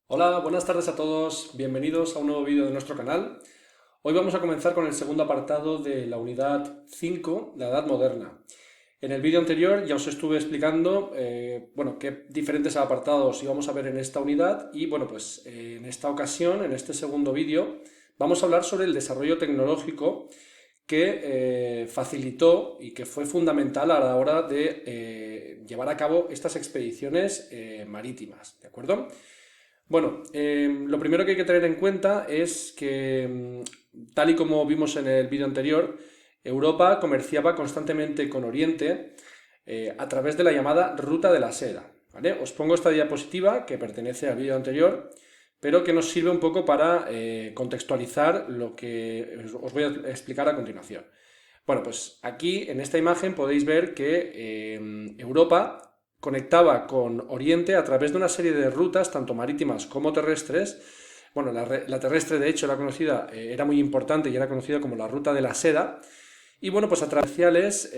Hola, buenas tardes a todos, bienvenidos a un nuevo vídeo de nuestro canal. Hoy vamos a comenzar con el segundo apartado de la unidad 5, la Edad Moderna. En el vídeo anterior ya os estuve explicando qué diferentes apartados íbamos a ver en esta unidad y en esta ocasión, en este segundo vídeo, vamos a hablar sobre el desarrollo tecnológico que facilitó y que fue fundamental a la hora de llevar a cabo estas expediciones marítimas, ¿de acuerdo? Lo primero que hay que tener en cuenta es que, tal y como vimos en el vídeo anterior, Europa comerciaba constantemente con Oriente a través de la llamada Ruta de la Seda, ¿vale? Os pongo esta diapositiva que pertenece al vídeo anterior, pero que nos sirve un poco para contextualizar lo que os voy a explicar a continuación. Bueno, pues aquí en esta imagen podéis ver que Europa conectaba con Oriente a través de una serie de rutas, tanto marítimas como terrestres. Bueno, la terrestre de hecho era muy importante y era conocida como la Ruta de la Seda. Y bueno, pues a través de comerciales,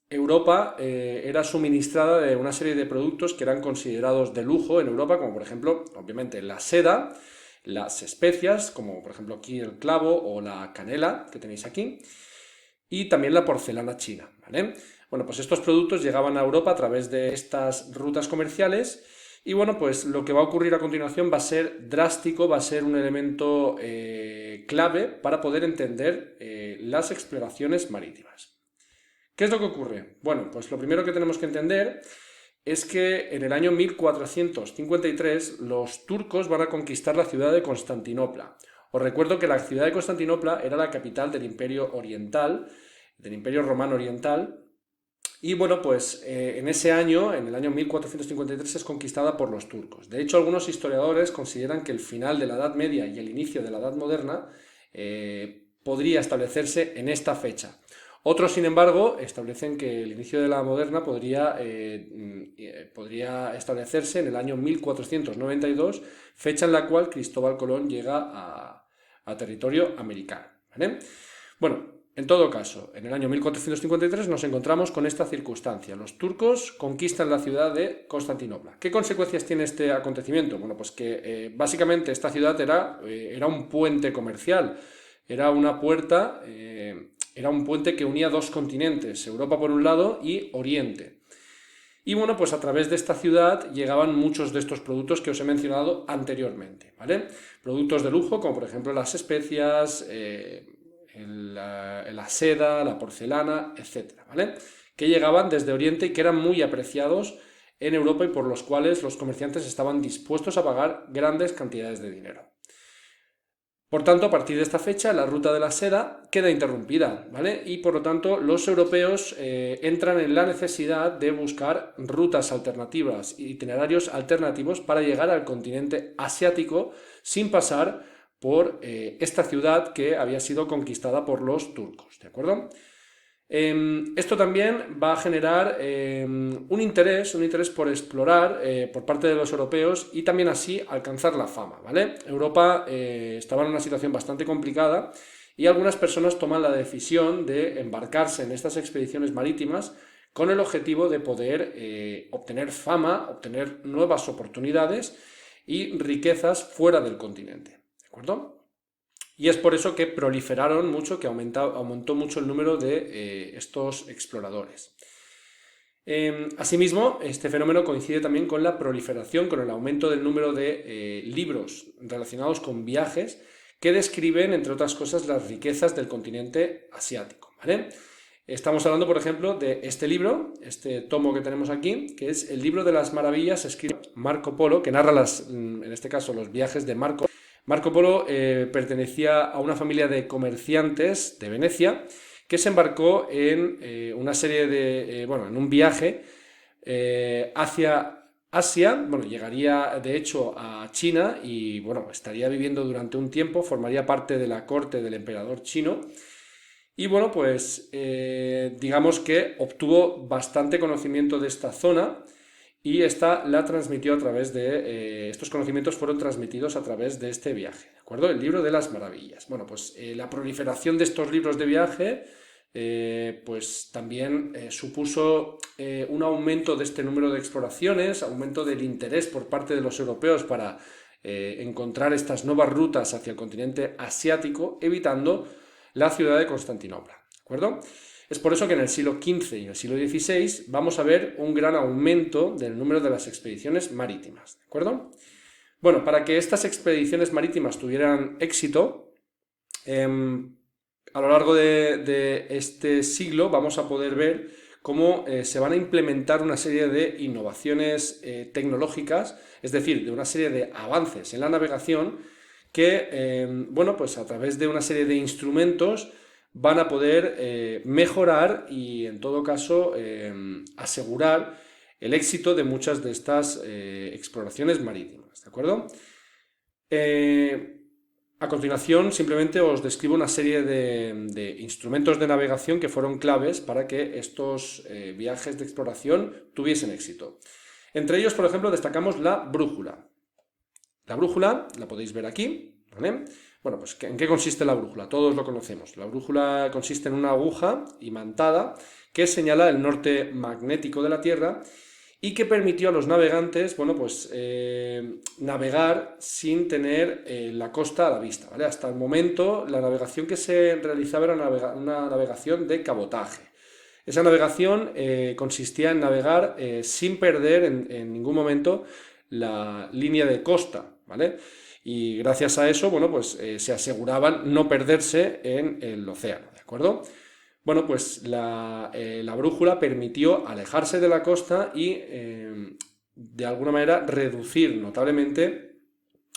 Europa era suministrada de una serie de productos que eran considerados de lujo en Europa, como por ejemplo, obviamente, la seda, las especias, como por ejemplo aquí el clavo o la canela que tenéis aquí, y también la porcelana china, ¿vale? Bueno, pues estos productos llegaban a Europa a través de estas rutas comerciales y bueno, pues lo que va a ocurrir a continuación va a ser drástico, va a ser un elemento clave para poder entender las exploraciones marítimas. ¿Qué es lo que ocurre? Bueno, pues lo primero que tenemos que entender es que en el año 1453 los turcos van a conquistar la ciudad de Constantinopla. Os recuerdo que la ciudad de Constantinopla era la capital del Imperio Oriental, del Imperio Romano Oriental, y bueno, pues en ese año, en el año 1453, es conquistada por los turcos. De hecho, algunos historiadores consideran que el final de la Edad Media y el inicio de la Edad Moderna podría establecerse en esta fecha. Otros, sin embargo, establecen que el inicio de la moderna podría establecerse en el año 1492, fecha en la cual Cristóbal Colón llega a territorio americano, ¿vale? Bueno, en todo caso, en el año 1453 nos encontramos con esta circunstancia. Los turcos conquistan la ciudad de Constantinopla. ¿Qué consecuencias tiene este acontecimiento? Bueno, pues que básicamente esta ciudad era un puente comercial, era una puerta, era un puente que unía dos continentes, Europa por un lado y Oriente. Y bueno, pues a través de esta ciudad llegaban muchos de estos productos que os he mencionado anteriormente, ¿vale? Productos de lujo, como por ejemplo las especias, la seda, la porcelana, etcétera, ¿vale? Que llegaban desde Oriente y que eran muy apreciados en Europa y por los cuales los comerciantes estaban dispuestos a pagar grandes cantidades de dinero. Por tanto, a partir de esta fecha, la ruta de la seda queda interrumpida, ¿vale? Y por lo tanto, los europeos entran en la necesidad de buscar rutas alternativas, itinerarios alternativos para llegar al continente asiático sin pasar por esta ciudad que había sido conquistada por los turcos, ¿de acuerdo? Esto también va a generar un interés por explorar por parte de los europeos y también así alcanzar la fama, ¿vale? Europa estaba en una situación bastante complicada y algunas personas toman la decisión de embarcarse en estas expediciones marítimas con el objetivo de poder obtener fama, obtener nuevas oportunidades y riquezas fuera del continente, ¿de acuerdo? Y es por eso que proliferaron mucho, que aumentó mucho el número de estos exploradores. Asimismo, este fenómeno coincide también con la proliferación, con el aumento del número de libros relacionados con viajes que describen, entre otras cosas, las riquezas del continente asiático, ¿vale? Estamos hablando, por ejemplo, de este libro, este tomo que tenemos aquí, que es el libro de las maravillas, escrito por Marco Polo, que narra, en este caso, los viajes de Marco. Marco Polo pertenecía a una familia de comerciantes de Venecia que se embarcó en una serie de, en un viaje hacia Asia. Bueno, llegaría de hecho a China y bueno, estaría viviendo durante un tiempo, formaría parte de la corte del emperador chino. Y bueno, pues digamos que obtuvo bastante conocimiento de esta zona y esta la transmitió a través de, estos conocimientos fueron transmitidos a través de este viaje, ¿de acuerdo? El libro de las maravillas. Bueno, pues la proliferación de estos libros de viaje pues también supuso un aumento de este número de exploraciones, aumento del interés por parte de los europeos para encontrar estas nuevas rutas hacia el continente asiático, evitando la ciudad de Constantinopla, ¿de acuerdo? Es por eso que en el siglo XV y en el siglo XVI vamos a ver un gran aumento del número de las expediciones marítimas, ¿de acuerdo? Bueno, para que estas expediciones marítimas tuvieran éxito, a lo largo de este siglo vamos a poder ver cómo se van a implementar una serie de innovaciones tecnológicas, es decir, de una serie de avances en la navegación que, bueno, pues a través de una serie de instrumentos van a poder mejorar y, en todo caso, asegurar el éxito de muchas de estas exploraciones marítimas, ¿de acuerdo? A continuación, simplemente os describo una serie de instrumentos de navegación que fueron claves para que estos viajes de exploración tuviesen éxito. Entre ellos, por ejemplo, destacamos la brújula. La brújula la podéis ver aquí, ¿vale? Bueno, pues ¿en qué consiste la brújula? Todos lo conocemos. La brújula consiste en una aguja imantada que señala el norte magnético de la Tierra y que permitió a los navegantes, bueno, pues navegar sin tener la costa a la vista, ¿vale? Hasta el momento la navegación que se realizaba era una navegación de cabotaje. Esa navegación consistía en navegar sin perder en ningún momento la línea de costa, ¿vale? Y gracias a eso, bueno, pues se aseguraban no perderse en el océano, ¿de acuerdo? Bueno, pues la brújula permitió alejarse de la costa y, de alguna manera, reducir notablemente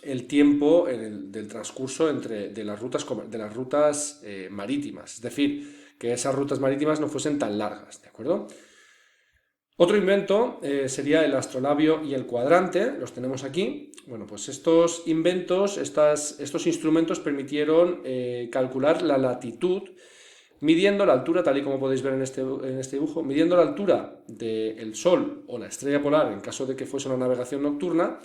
el tiempo del transcurso de las rutas marítimas. Es decir, que esas rutas marítimas no fuesen tan largas, ¿de acuerdo? Otro invento sería el astrolabio y el cuadrante, los tenemos aquí. Bueno, pues estos inventos, estos instrumentos permitieron calcular la latitud, midiendo la altura, tal y como podéis ver en este dibujo, midiendo la altura del Sol o la estrella polar, en caso de que fuese una navegación nocturna,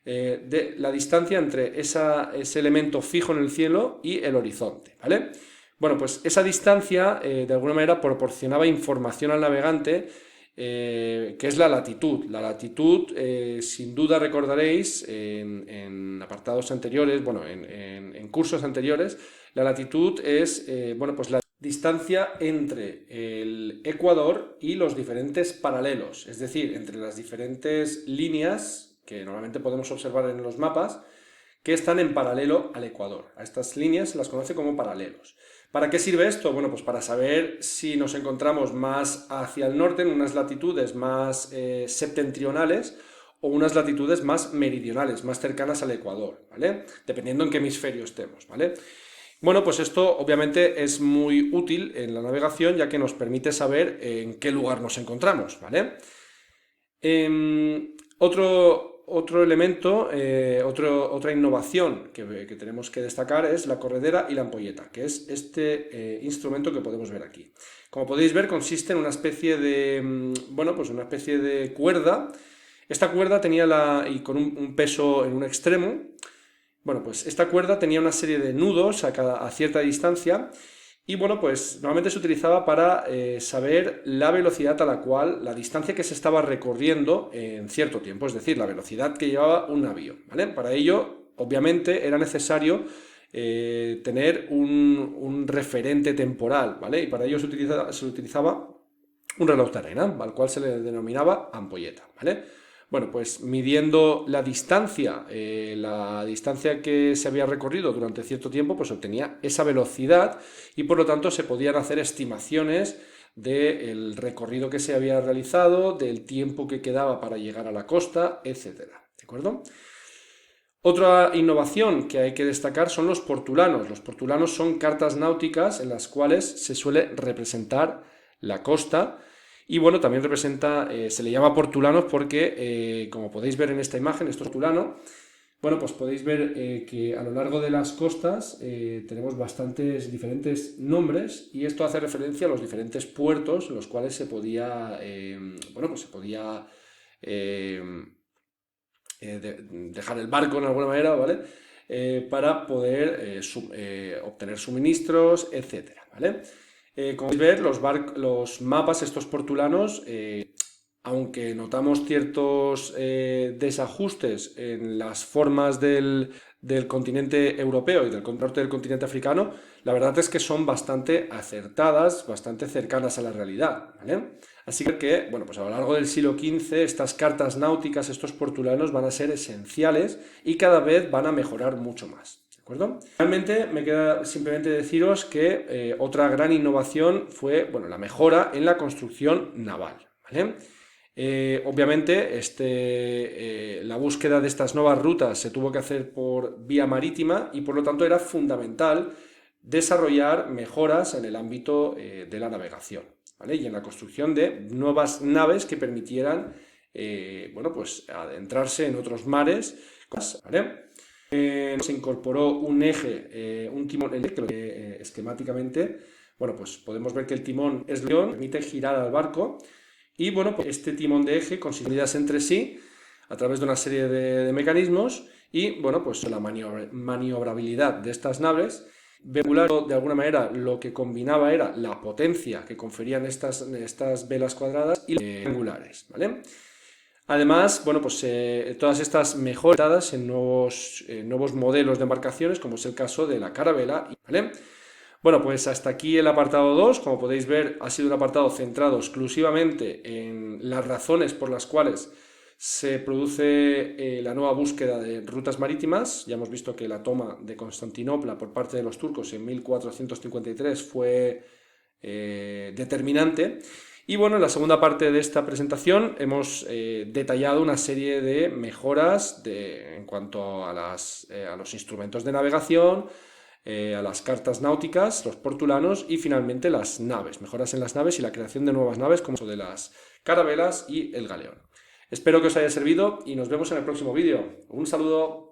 de la distancia entre ese elemento fijo en el cielo y el horizonte, ¿vale? Bueno, pues esa distancia, de alguna manera, proporcionaba información al navegante, que es la latitud. La latitud, sin duda recordaréis, en apartados anteriores, bueno, en cursos anteriores, la latitud es, bueno, pues la distancia entre el ecuador y los diferentes paralelos, es decir, entre las diferentes líneas que normalmente podemos observar en los mapas que están en paralelo al ecuador. A estas líneas se las conoce como paralelos. ¿Para qué sirve esto? Bueno, pues para saber si nos encontramos más hacia el norte, en unas latitudes más septentrionales, o unas latitudes más meridionales, más cercanas al ecuador, ¿vale? Dependiendo en qué hemisferio estemos, ¿vale? Bueno, pues esto obviamente es muy útil en la navegación, ya que nos permite saber en qué lugar nos encontramos, ¿vale? Otro elemento, otra innovación que tenemos que destacar es la corredera y la ampolleta, que es este instrumento que podemos ver aquí. Como podéis ver, consiste en una especie de, bueno, pues una especie de cuerda. Esta cuerda tenía y con un peso en un extremo. Bueno, pues esta cuerda tenía una serie de nudos a cierta distancia y, bueno, pues normalmente se utilizaba para saber la velocidad a la distancia que se estaba recorriendo en cierto tiempo, es decir, la velocidad que llevaba un navío, ¿vale? Para ello, obviamente, era necesario tener un referente temporal, ¿vale? Y para ello se utilizaba un reloj de arena, al cual se le denominaba ampolleta, ¿vale? Bueno, pues midiendo la distancia que se había recorrido durante cierto tiempo, pues obtenía esa velocidad y, por lo tanto, se podían hacer estimaciones del recorrido que se había realizado, del tiempo que quedaba para llegar a la costa, etcétera. ¿De acuerdo? Otra innovación que hay que destacar son los portulanos. Los portulanos son cartas náuticas en las cuales se suele representar la costa. Y, bueno, también se le llama portulanos porque, como podéis ver en esta imagen, esto es portulano. Bueno, pues podéis ver que a lo largo de las costas tenemos bastantes diferentes nombres, y esto hace referencia a los diferentes puertos en los cuales se podía, bueno, pues se podía dejar el barco de alguna manera, ¿vale? Para poder obtener suministros, etcétera, ¿vale? Como podéis ver, los mapas estos portulanos, aunque notamos ciertos desajustes en las formas del continente europeo y del norte del continente africano, la verdad es que son bastante acertadas, bastante cercanas a la realidad, ¿vale? Así que, bueno, pues a lo largo del siglo XV estas cartas náuticas, estos portulanos van a ser esenciales y cada vez van a mejorar mucho más. ¿De acuerdo? Realmente me queda simplemente deciros que otra gran innovación fue, bueno, la mejora en la construcción naval, ¿vale? Obviamente, la búsqueda de estas nuevas rutas se tuvo que hacer por vía marítima y por lo tanto era fundamental desarrollar mejoras en el ámbito de la navegación, ¿vale? Y en la construcción de nuevas naves que permitieran bueno, pues adentrarse en otros mares, ¿vale? Se incorporó un eje, un timón eléctrico, esquemáticamente, bueno, pues podemos ver que el timón es león, permite girar al barco. Y bueno, pues este timón de eje consigue entre sí a través de una serie de mecanismos y bueno, pues la maniobrabilidad de estas naves. De alguna manera lo que combinaba era la potencia que conferían estas velas cuadradas y las angulares, ¿vale? Además, bueno, pues todas estas mejoras en nuevos modelos de embarcaciones, como es el caso de la carabela, ¿vale? Bueno, pues hasta aquí el apartado 2. Como podéis ver, ha sido un apartado centrado exclusivamente en las razones por las cuales se produce la nueva búsqueda de rutas marítimas. Ya hemos visto que la toma de Constantinopla por parte de los turcos en 1453 fue determinante. Y bueno, en la segunda parte de esta presentación hemos detallado una serie de mejoras en cuanto a los instrumentos de navegación, a las cartas náuticas, los portulanos y finalmente las naves, mejoras en las naves y la creación de nuevas naves como el de las carabelas y el galeón. Espero que os haya servido y nos vemos en el próximo vídeo. Un saludo.